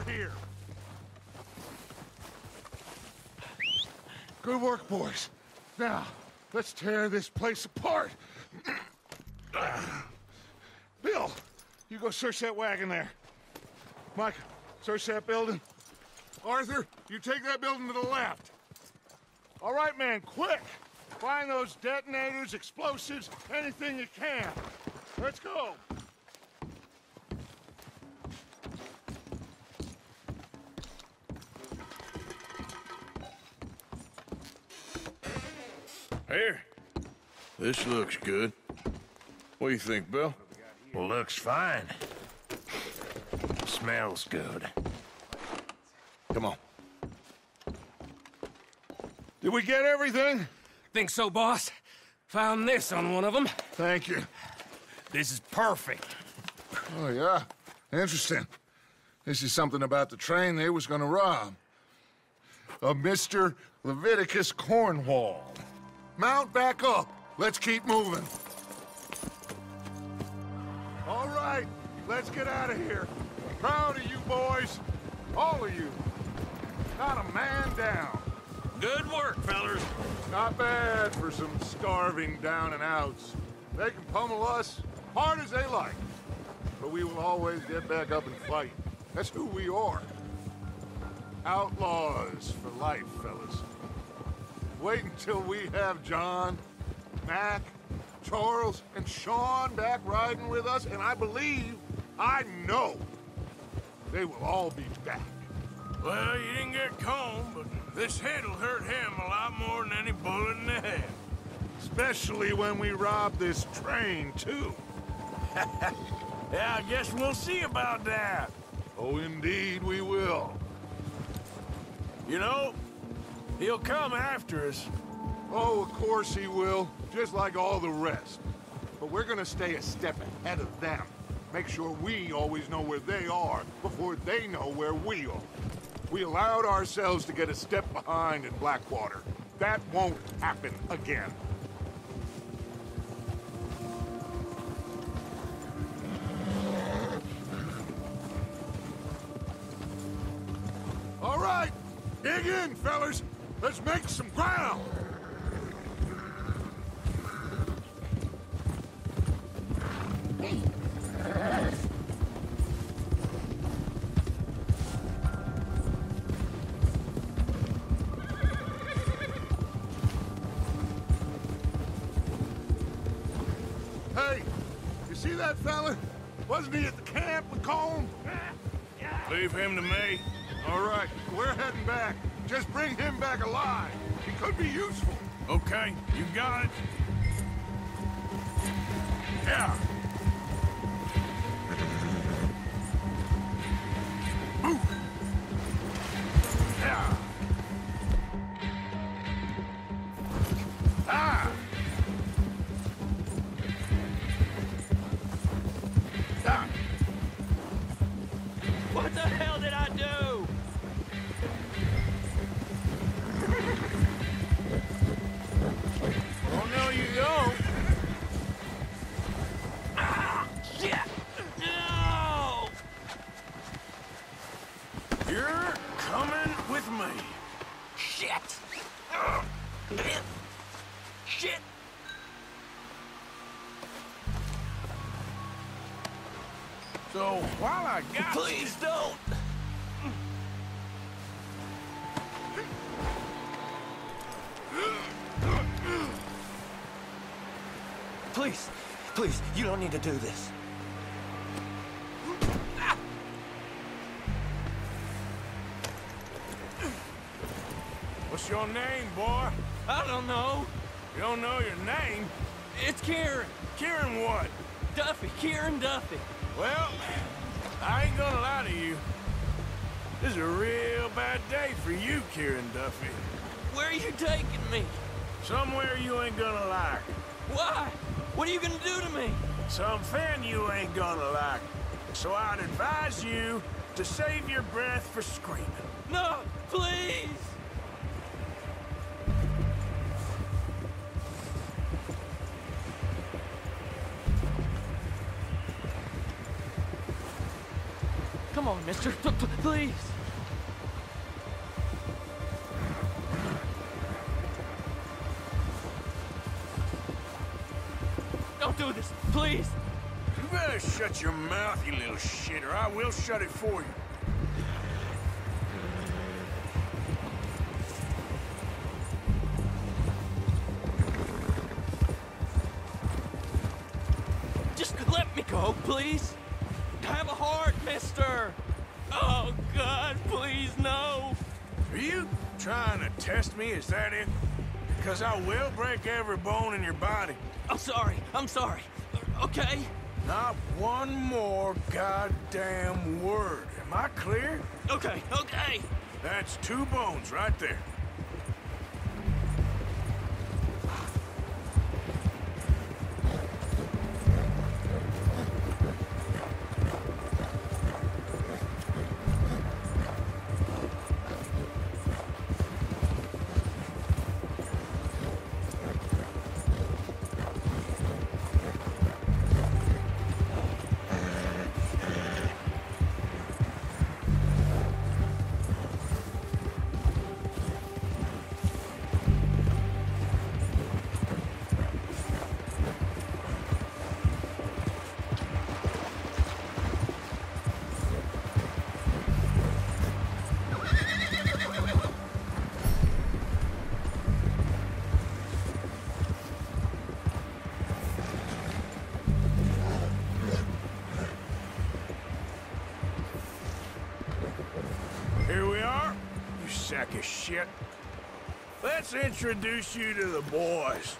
here. Good work, boys. Now, let's tear this place apart. Bill, you go search that wagon there. Mike, search that building. Arthur, you take that building to the left. All right, man, quick! Find those detonators, explosives, anything you can. Let's go! Here. This looks good. What do you think, Bill? Well, looks fine. Smells good. Come on. Did we get everything? Think so, boss. Found this on one of them. Thank you. This is perfect. Oh, yeah? Interesting. This is something about the train they was gonna rob. A Mr. Leviticus Cornwall. Mount back up. Let's keep moving. All right, let's get out of here. Proud of you boys. All of you. Not a man down. Good work, fellers. Not bad for some starving down and outs. They can pummel us hard as they like. But we will always get back up and fight. That's who we are. Outlaws for life, fellas. Wait until we have John, Mac, Charles, and Sean back riding with us, and I know, they will all be back. Well, you didn't get Combe, but this hit'll hurt him a lot more than any bullet in the head. Especially when we rob this train, too. Yeah, I guess we'll see about that. Oh, indeed we will. You know, he'll come after us. Oh, of course he will, just like all the rest. But we're gonna stay a step ahead of them. Make sure we always know where they are before they know where we are. We allowed ourselves to get a step behind in Blackwater. That won't happen again. All right, dig in, fellas. Let's make some ground. Hey, you see that fella? Wasn't he at the camp with Combe? Leave him to me. All right, we're heading back. Just bring him back alive. He could be useful. Okay, you got it. Yeah. Move. Yeah. Ah. Ah. What the hell did I do? Oh, no, you don't. Ah, shit! No! You're coming with me. Shit! Shit! So, while I got Please don't! Please, please, you don't need to do this. What's your name, boy? I don't know. You don't know your name? It's Kieran. Kieran what? Duffy, Kieran Duffy. Well, I ain't gonna lie to you. This is a real bad day for you, Kieran Duffy. Where are you taking me? Somewhere you ain't gonna like. Why? What are you gonna do to me? Something you ain't gonna like. So I'd advise you to save your breath for screaming. No, please! Come Come on, mister. Please. Don't do this, please. You better shut your mouth, you little shit, or I will shut it for you. Just let me go, please. Have a heart, mister. Oh, God, please, no. Are you trying to test me? Is that it? Because I will break every bone in your body. I'm sorry. Okay? Not one more goddamn word. Am I clear? Okay. That's 2 bones right there. Here we are, you sack of shit. Let's introduce you to the boys.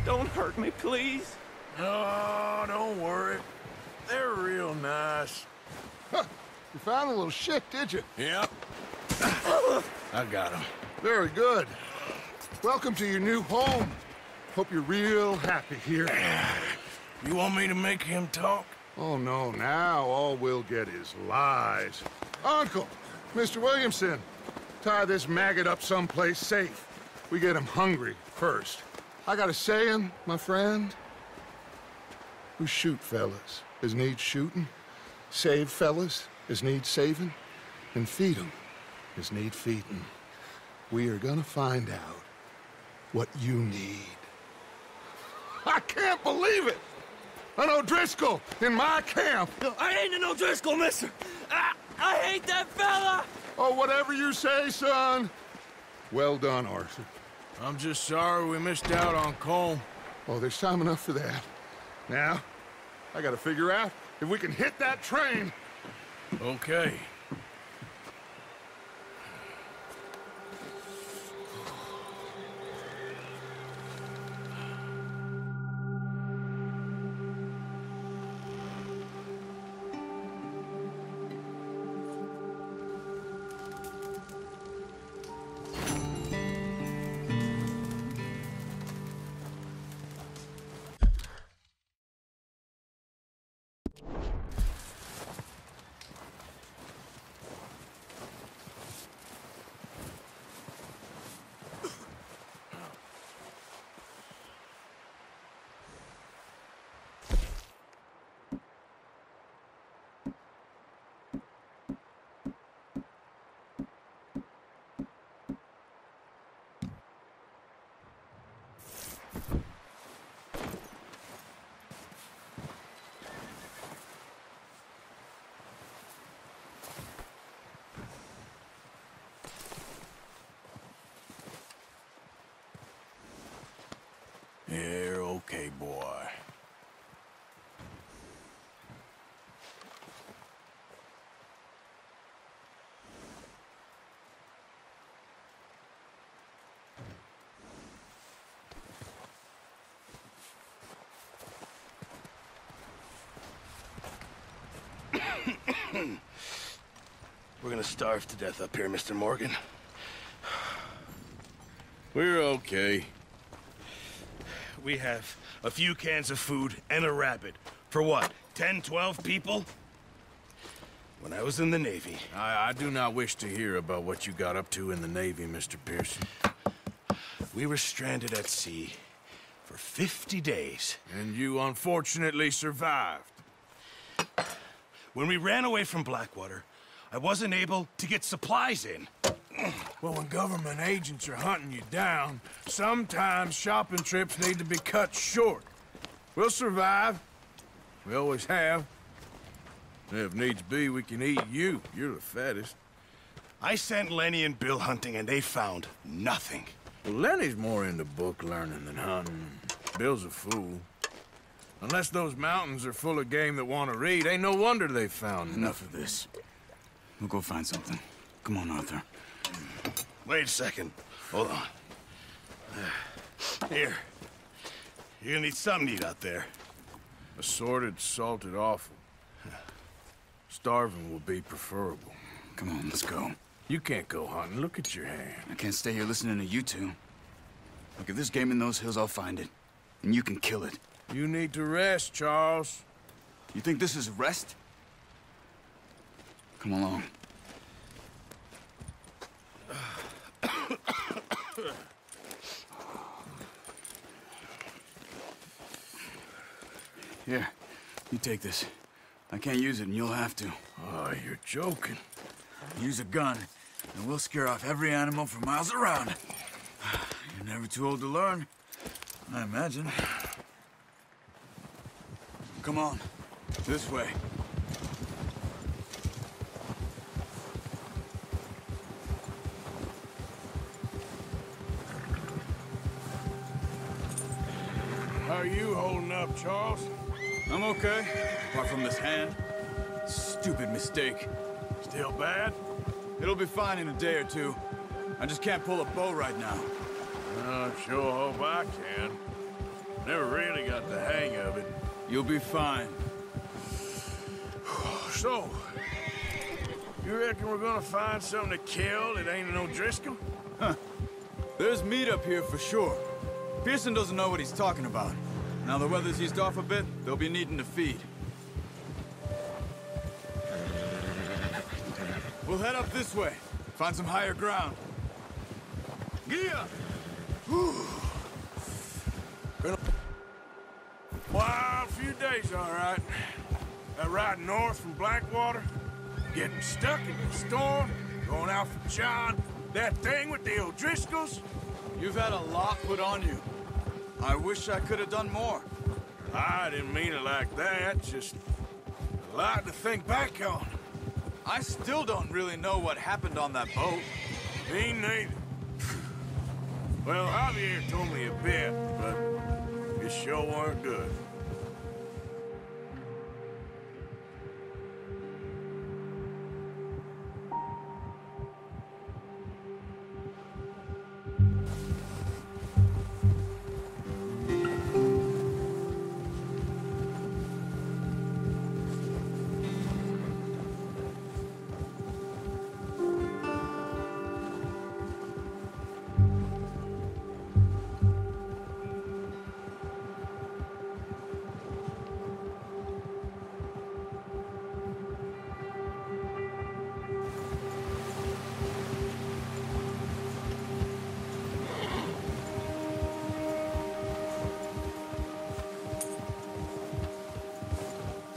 Don't hurt me, please. Oh, don't worry. They're real nice. Huh. You found the little shit, did you? Yep. I got him. Very good. Welcome to your new home. Hope you're real happy here. You want me to make him talk? Oh, no, now all we'll get is lies. Uncle, Mr. Williamson, tie this maggot up someplace safe. We get him hungry first. I got a saying, my friend. We shoot fellas as need shooting, save fellas as need saving, and feed 'em as need feeding. We are gonna find out what you need. I can't believe it! An O'Driscoll in my camp! No, I ain't an O'Driscoll, mister! I hate that fella! Oh, whatever you say, son. Well done, Arthur. I'm just sorry we missed out on Colm. Oh, there's time enough for that. Now, I gotta figure out if we can hit that train. Okay. You're okay, boy. We're gonna starve to death up here, Mr. Morgan. We're okay. We have a few cans of food and a rabbit. For what, 10, 12 people? When I was in the Navy... I do not wish to hear about what you got up to in the Navy, Mr. Pearson. We were stranded at sea for 50 days. And you unfortunately survived. When we ran away from Blackwater, I wasn't able to get supplies in. Well, when government agents are hunting you down, sometimes shopping trips need to be cut short. We'll survive. We always have. If needs be, we can eat you. You're the fattest. I sent Lenny and Bill hunting, and they found nothing. Well, Lenny's more into book learning than hunting. Bill's a fool. Unless those mountains are full of game that want to read, ain't no wonder they found Enough of this. We'll go find something. Come on, Arthur. Wait a second. Hold on. Here. You're gonna need something to eat out there. Assorted, salted offal. Starving will be preferable. Come on, let's go. You can't go hunting. Look at your hand. I can't stay here listening to you two. Look, if there's game in those hills, I'll find it. And you can kill it. You need to rest, Charles. You think this is rest? Come along. Here, you take this. I can't use it, and you'll have to. Oh, you're joking. Use a gun, and we'll scare off every animal for miles around. You're never too old to learn, I imagine. Come on, this way. How are you holding up, Charles? I'm okay, apart from this hand. Stupid mistake. Still bad? It'll be fine in a day or two. I just can't pull a bow right now. I sure hope I can. Never really got the hang of it. You'll be fine. So, you reckon we're gonna find something to kill that ain't no Driscoll? There's meat up here for sure. Pearson doesn't know what he's talking about. Now the weather's eased off a bit, they'll be needing to feed. We'll head up this way. Find some higher ground. Yeah! Been a wild few days, all right. That ride north from Blackwater, getting stuck in the storm, going out for John, that thing with the O'Driscolls. You've had a lot put on you. I wish I could have done more. I didn't mean it like that, just a lot to think back on. I still don't really know what happened on that boat. Me neither. Well, Javier told me a bit, but it sure weren't good.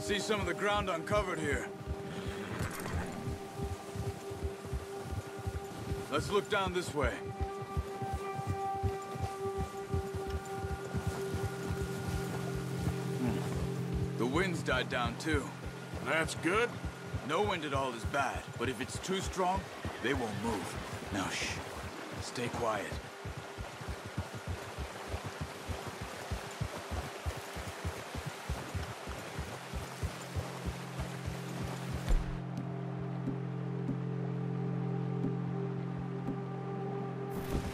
See some of the ground uncovered here. Let's look down this way. The wind's died down too. That's good. No wind at all is bad, but if it's too strong, they won't move. Now shh. Stay quiet.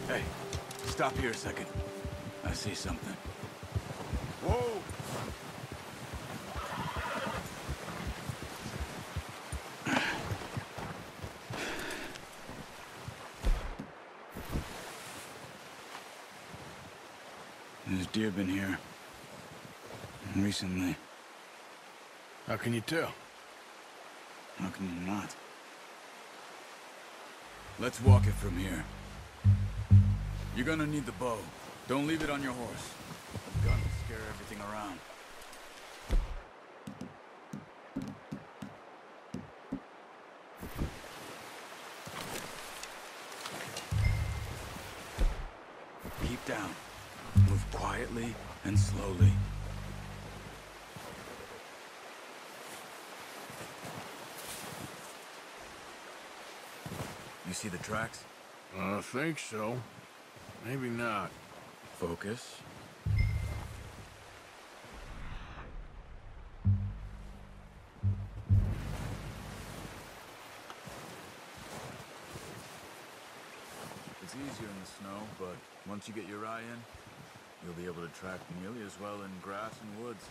Hey, stop here a second. I see something. Whoa! There's deer been here. Recently. How can you tell? How can you not? Let's walk it from here. You're gonna need the bow. Don't leave it on your horse. everything around. Keep down. Move quietly and slowly. You see the tracks? I think so. Maybe not. Focus. It's easier in the snow, but once you get your eye in, you'll be able to track nearly as well in grass and woods.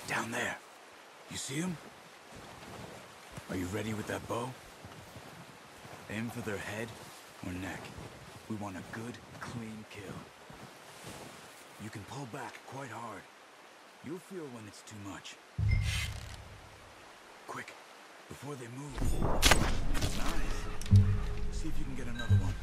Down there. You see him? Are you ready with that bow? Aim for their head or neck. We want a good, clean kill. You can pull back quite hard. You'll feel when it's too much. Quick, before they move. Nice. See if you can get another one.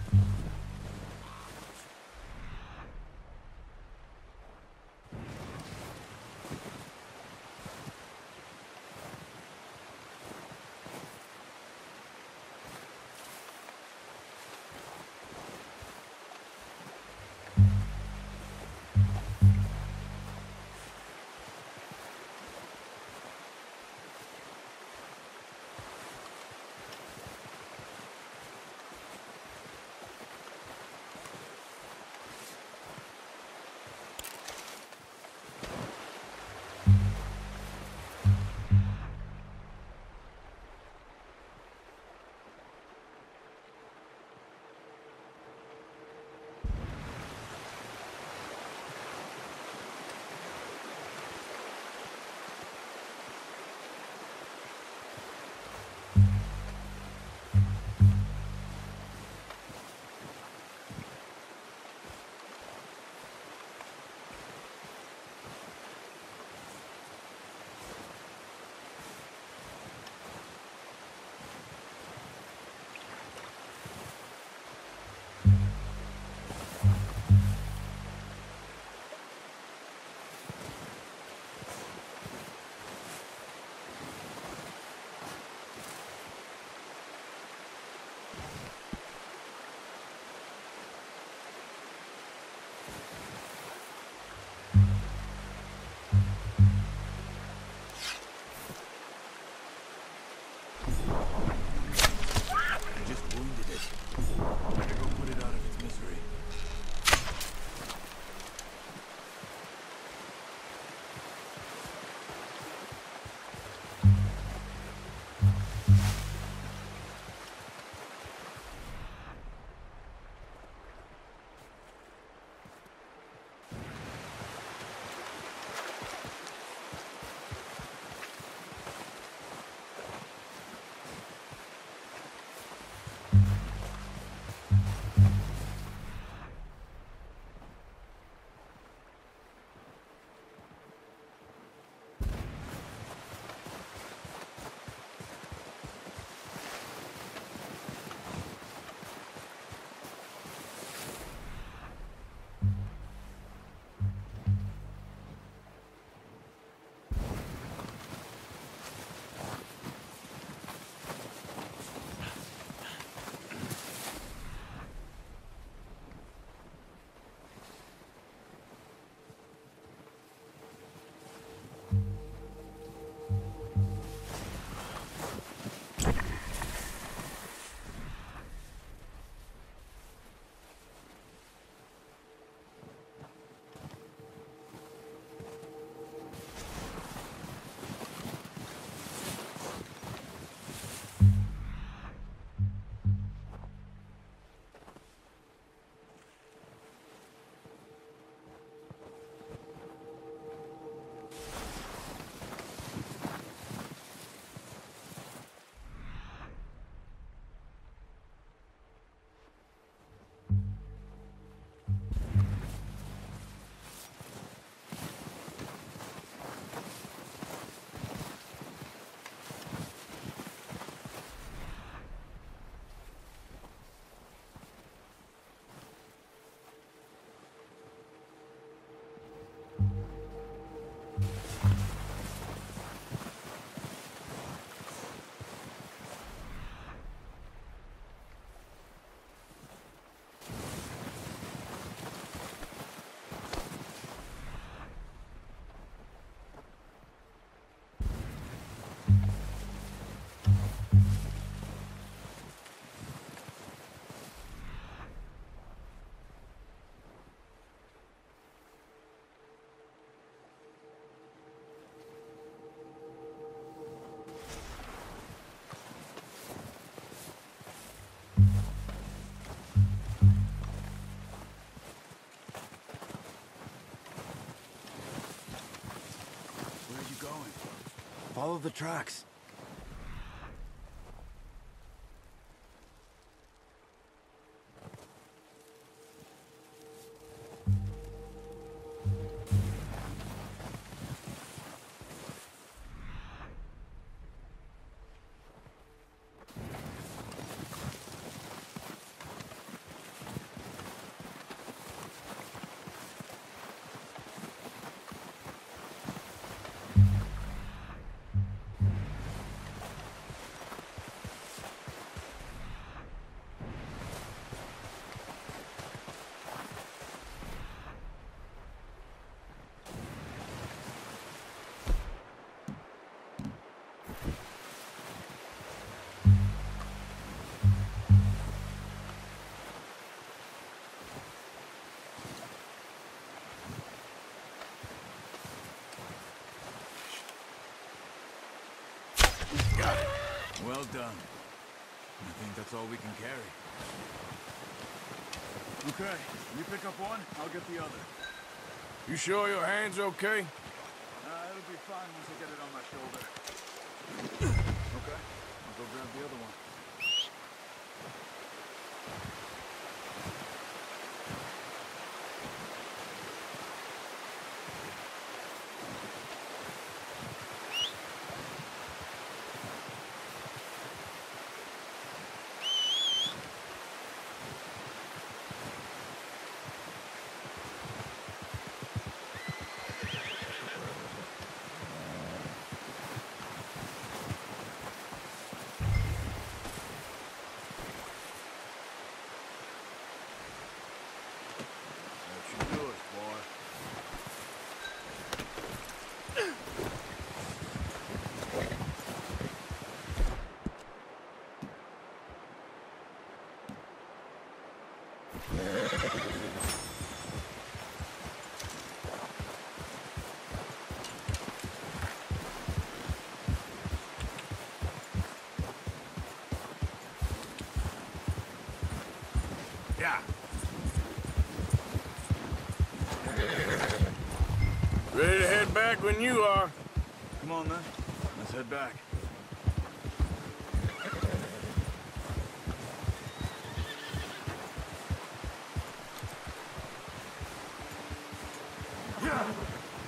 follow the tracks. Got it. Well done. I think that's all we can carry. Okay, you pick up one, I'll get the other. You sure your hand's okay? It'll be fine once I get it on my shoulder. Okay, I'll go grab the other one. That's yours, boy. Yeah. Ready to head back when you are. Come on then, let's head back.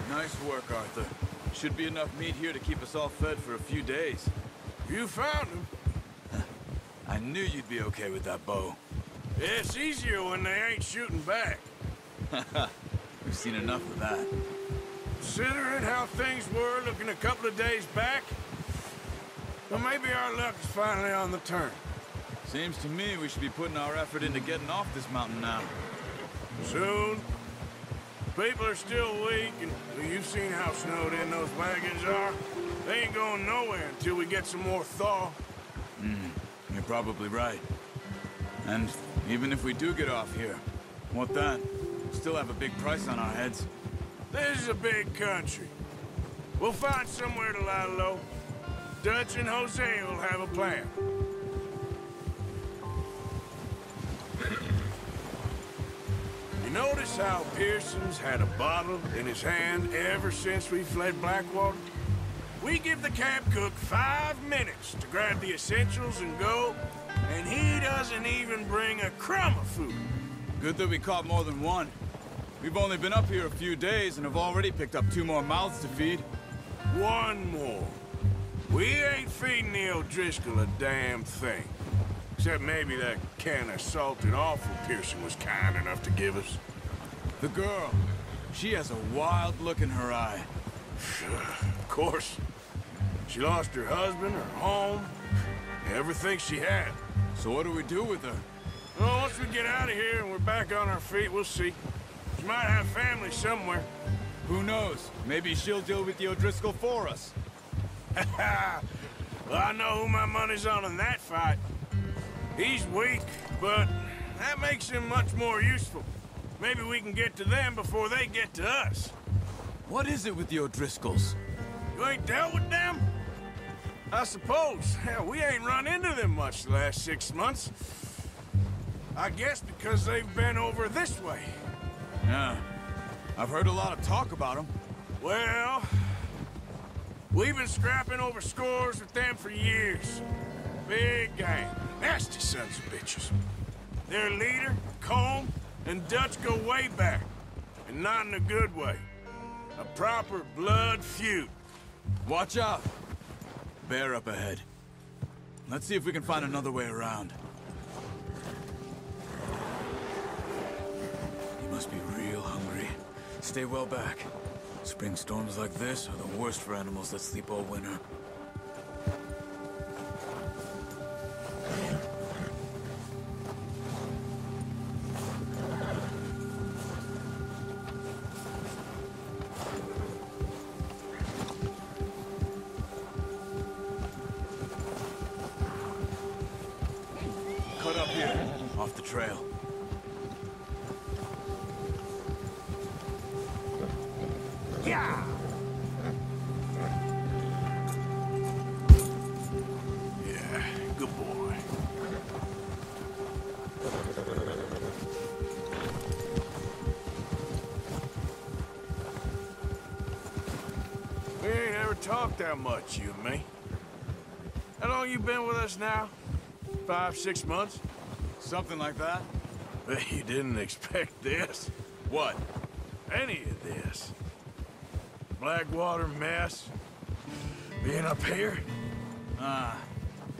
Nice work, Arthur. Should be enough meat here to keep us all fed for a few days. You found him. I knew you'd be okay with that bow. It's easier when they ain't shooting back. We've seen enough of that. Considering how things were looking a couple of days back, well, maybe our luck is finally on the turn. Seems to me we should be putting our effort into getting off this mountain now. Soon. People are still weak, and well, you've seen how snowed in those wagons are. They ain't going nowhere until we get some more thaw. You're probably right. And even if we do get off here, what then? We'll still have a big price on our heads. This is a big country. We'll find somewhere to lie low. Dutch and Jose will have a plan. You notice how Pearson's had a bottle in his hand ever since we fled Blackwater? We give the camp cook 5 minutes to grab the essentials and go, and he doesn't even bring a crumb of food. Good that we caught more than one. We've only been up here a few days and have already picked up 2 more mouths to feed. One more. We ain't feeding the O'Driscoll a damn thing. Except maybe that can of salted offal Pearson was kind enough to give us. The girl, she has a wild look in her eye. Of course. She lost her husband, her home, everything she had. So what do we do with her? Well, once we get out of here and we're back on our feet, we'll see. She might have family somewhere. Who knows? Maybe she'll deal with the O'Driscoll for us. Well, I know who my money's on in that fight. He's weak, but that makes him much more useful. Maybe we can get to them before they get to us. What is it with the O'Driscolls? You ain't dealt with them? I suppose. Hell, we ain't run into them much the last 6 months. I guess because they've been over this way. Yeah. I've heard a lot of talk about them. Well, We've been scrapping over scores with them for years. Big gang. Nasty sons of bitches. Their leader, Combe, and Dutch go way back. And not in a good way. A proper blood feud. Watch out! Bear up ahead. Let's see if we can find another way around. You must be real hungry. Stay well back. Spring storms like this are the worst for animals that sleep all winter. Cut up here, off the trail. Yeah! Yeah, good boy. We ain't ever talked that much, you and me. How long you been with us now? 5, 6 months? Something like that? Bet you didn't expect this. What? Any of this. Blackwater mess. Being up here?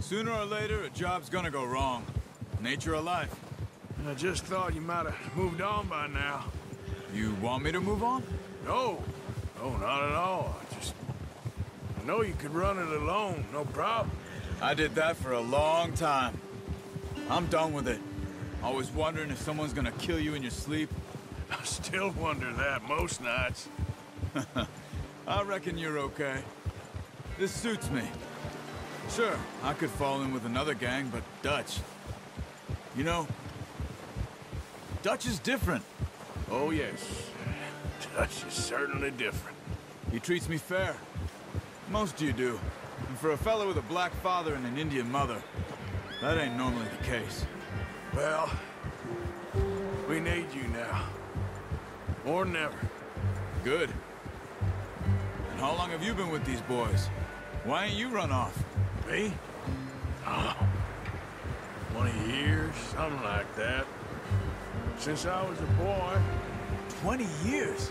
Sooner or later, a job's gonna go wrong. Nature of life. I just thought you might have moved on by now. You want me to move on? No. No, not at all. I know you could run it alone, no problem. I did that for a long time. I'm done with it. Always wondering if someone's gonna kill you in your sleep. I still wonder that most nights. I reckon you're okay. This suits me. Sure, I could fall in with another gang, but Dutch... You know, Dutch is different. Oh, yes. Dutch is certainly different. He treats me fair. Most of you do. And for a fellow with a black father and an Indian mother, that ain't normally the case. Well, we need you now. More than ever. Good. And how long have you been with these boys? Why ain't you run off? Me? Oh, 20 years, something like that. Since I was a boy. 20 years?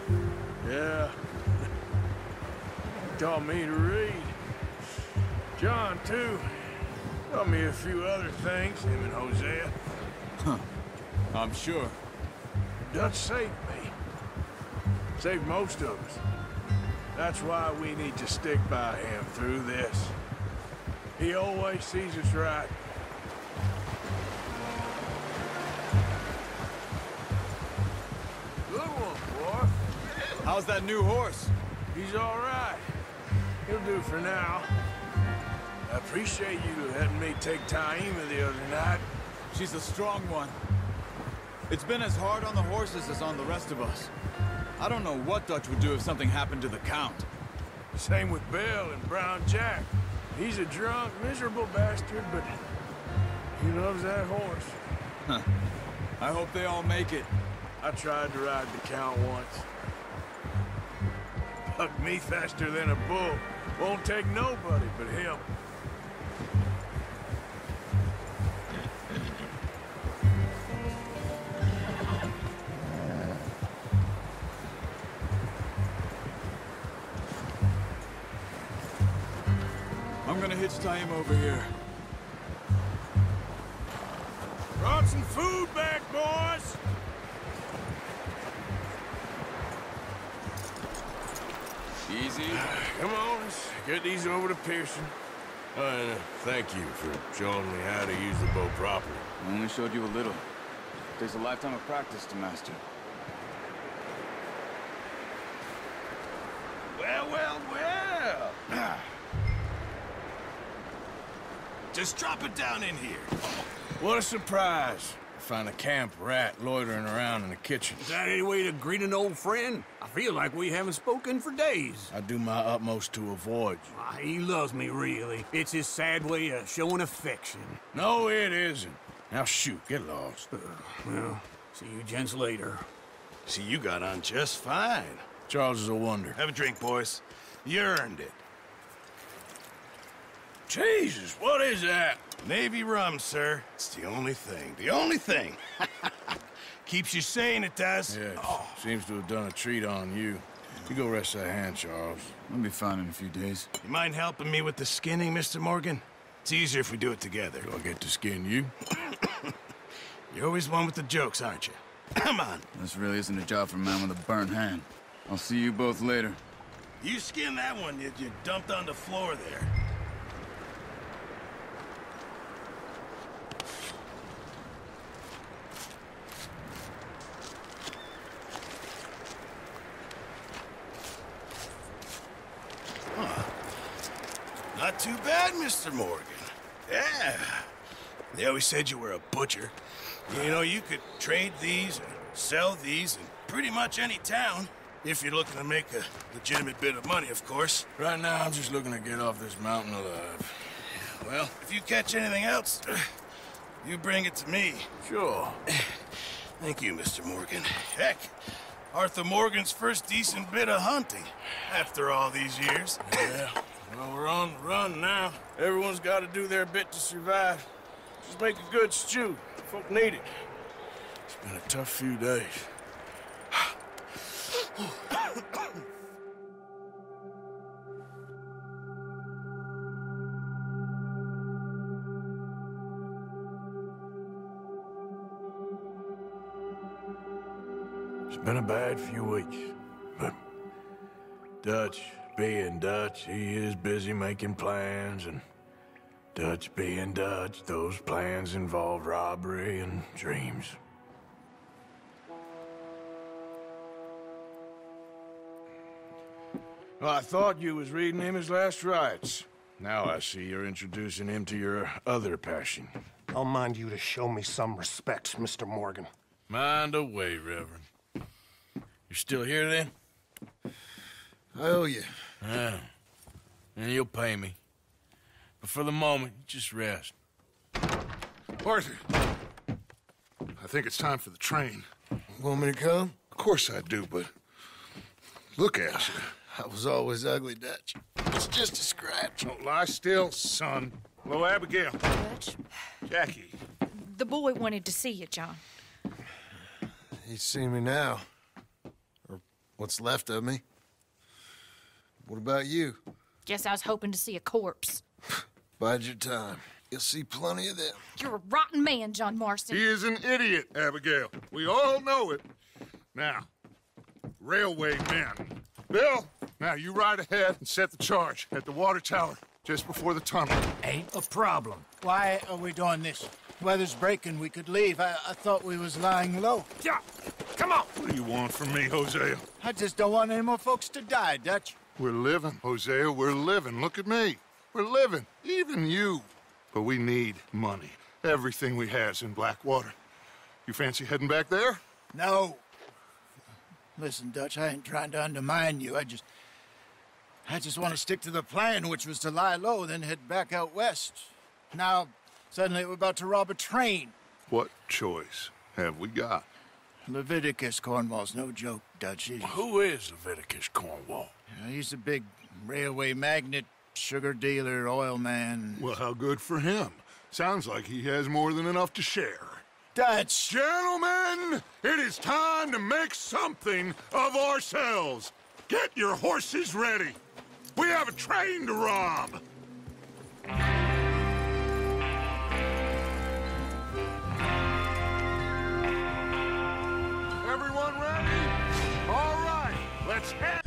Yeah. Taught me to read. John, too. Taught me a few other things, him and Hosea. Huh. I'm sure. Dutch saved me. Saved most of us. That's why we need to stick by him through this. He always sees us right. Good one, boy. How's that new horse? He's all right. He'll do for now. I appreciate you letting me take Taima the other night. She's a strong one. It's been as hard on the horses as on the rest of us. I don't know what Dutch would do if something happened to the Count. Same with Bill and Brown Jack. He's a drunk, miserable bastard, but he loves that horse. Huh. I hope they all make it. I tried to ride the Count once. Bucked me faster than a bull. Won't take nobody but him. I'm gonna hitch Taima over here. Brought some food back, boys! Easy. Come on, let's get these over to Pearson. Thank you for showing me how to use the bow properly. I only showed you a little. There's a lifetime of practice to master. Well, well, well! Just drop it down in here. What a surprise. Find a camp rat loitering around in the kitchen. Is that any way to greet an old friend? I feel like we haven't spoken for days. I do my utmost to avoid you. He loves me, really. It's his sad way of showing affection. No, it isn't. Now shoot, get lost. Well, see you gents later. See, you got on just fine. Charles is a wonder. Have a drink, boys. You earned it. Jesus, what is that? Navy rum, sir. It's the only thing. The only thing. Keeps you sane, it does. Yeah, it seems to have done a treat on you. You go rest that hand, Charles. I'll be fine in a few days. You mind helping me with the skinning, Mr. Morgan? It's easier if we do it together. Do I get to skin you? You're always one with the jokes, aren't you? Come on. This really isn't a job for a man with a burnt hand. I'll see you both later. You skin that one you dumped on the floor there. Not too bad, Mr. Morgan. Yeah. They always said you were a butcher. You know, you could trade these or sell these in pretty much any town. If you're looking to make a legitimate bit of money, of course. Right now, I'm just looking to get off this mountain alive. Well, if you catch anything else, you bring it to me. Sure. Thank you, Mr. Morgan. Heck, Arthur Morgan's first decent bit of hunting after all these years. Yeah. Well, we're on the run now. Everyone's got to do their bit to survive. Just make a good stew. Folk need it. It's been a tough few days. It's been a bad few weeks, but Dutch being Dutch, he is busy making plans, and Dutch being Dutch, those plans involve robbery and dreams. Well, I thought you was reading him his last rites. Now I see you're introducing him to your other passion. I'll mind you to show me some respect, Mr. Morgan. Mind away, Reverend. You're still here, then? I owe you. Yeah. And you'll pay me. But for the moment, just rest. Arthur, I think it's time for the train. Want me to come? Of course I do, but look at you. I was always ugly, Dutch. It's just a scratch. Don't lie still, son. Hello, Abigail. Dutch, Jackie. the boy wanted to see you, John. He's seen me now. Or what's left of me. What about you? Guess I was hoping to see a corpse. Bide your time. You'll see plenty of them. You're a rotten man, John Marston. He is an idiot, Abigail. We all know it. Now, railway men. Bill, now you ride ahead and set the charge at the water tower just before the tunnel. Ain't a problem. Why are we doing this? Weather's breaking, we could leave. I thought we was lying low. Yeah, come on. What do you want from me, Hosea? I just don't want any more folks to die, Dutch. We're living, Hosea, we're living. Look at me. We're living, even you. But we need money. Everything we has in Blackwater. You fancy heading back there? No. Listen, Dutch, I ain't trying to undermine you. I just want to stick to the plan, which was to lie low, then head back out west. Now, suddenly we're about to rob a train. What choice have we got? Leviticus Cornwall's no joke, Dutch. Who is Leviticus Cornwall? He's a big railway magnate, sugar dealer, oil man. Well, how good for him. Sounds like he has more than enough to share. Dutch! Gentlemen, it is time to make something of ourselves. Get your horses ready. We have a train to rob. Everyone ready? All right, let's head.